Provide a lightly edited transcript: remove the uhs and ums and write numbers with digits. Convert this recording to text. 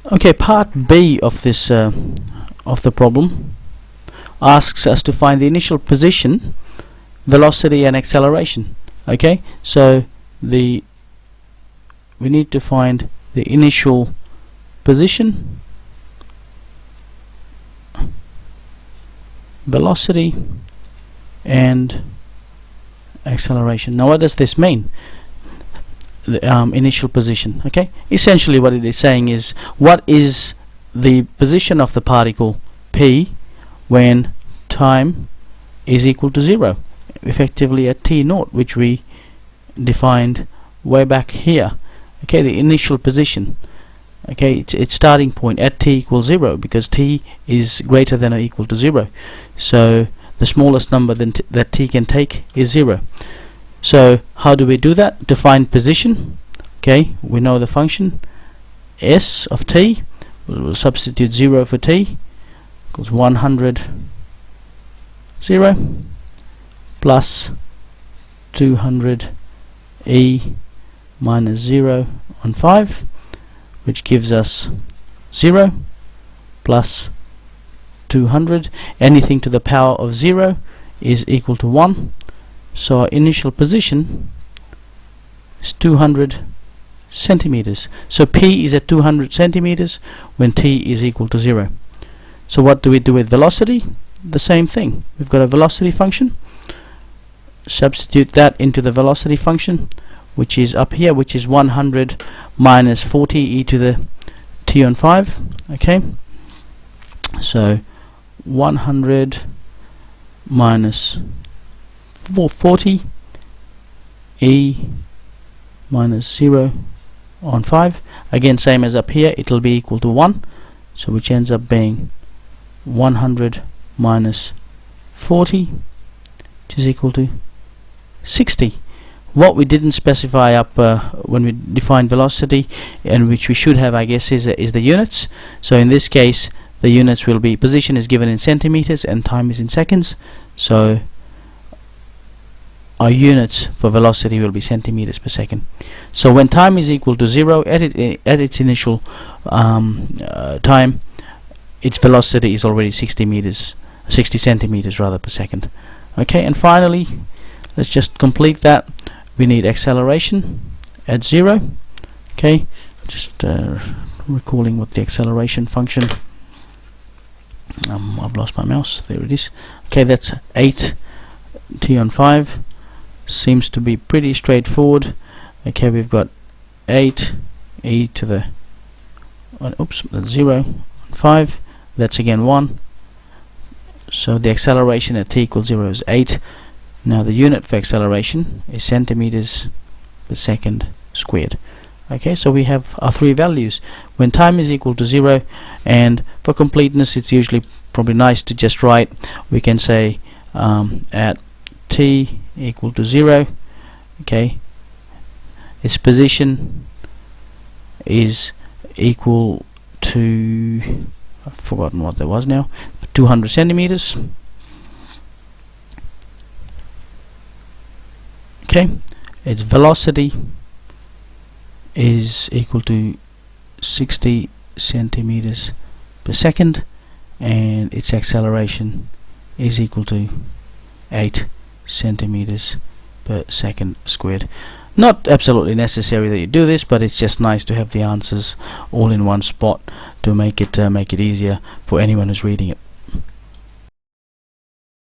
Okay, part B of this of the problem asks us to find the initial position, velocity and acceleration. Okay, so we need to find the initial position, velocity and acceleration. Now what does this mean? The initial position. Okay, essentially what it is saying is, what is the position of the particle P when time is equal to 0, effectively at t0, which we defined way back here. Okay, the initial position. Okay, its starting point at t equals 0, because t is greater than or equal to 0. So the smallest number that t can take is 0. So how do we do that? To find position, okay, we know the function s of t. We'll substitute 0 for t, equals 100 0 plus 200 e minus 0 on 5, which gives us 0 plus 200. Anything to the power of 0 is equal to 1. So our initial position is 200 centimeters. So P is at 200 centimeters when t is equal to 0. So what do we do with velocity? The same thing. We've got a velocity function. Substitute that into the velocity function, which is up here, which is 100 minus 40 e to the t on 5. Okay, so 100 minus 40 e minus 0 on 5. Again, same as up here, it'll be equal to 1, so which ends up being 100 minus 40, which is equal to 60. What we didn't specify up when we defined velocity, and which we should have, I guess, is the units. So in this case, the units will be, position is given in centimeters and time is in seconds. So our units for velocity will be centimeters per second. So when time is equal to 0, at its initial time, its velocity is already 60 centimeters rather per second. Okay, and finally, let's just complete that. We need acceleration at 0. Okay, just recalling what the acceleration function. I've lost my mouse. There it is. Okay, that's 8 t on 5. Seems to be pretty straightforward. Okay, we've got 8 e to the oops, that's 0 on 5. That's again 1. So the acceleration at t equals 0 is 8. Now the unit for acceleration is centimeters per second squared. Okay, so we have our three values when time is equal to 0, and for completeness it's usually probably nice to just write, we can say at t equal to 0, okay, its position is equal to, I've forgotten what that was now, 200 centimeters. Okay, its velocity is equal to 60 centimeters per second, and its acceleration is equal to 8 centimeters per second squared. Not absolutely necessary that you do this, but it's just nice to have the answers all in one spot to make it easier for anyone who's reading it.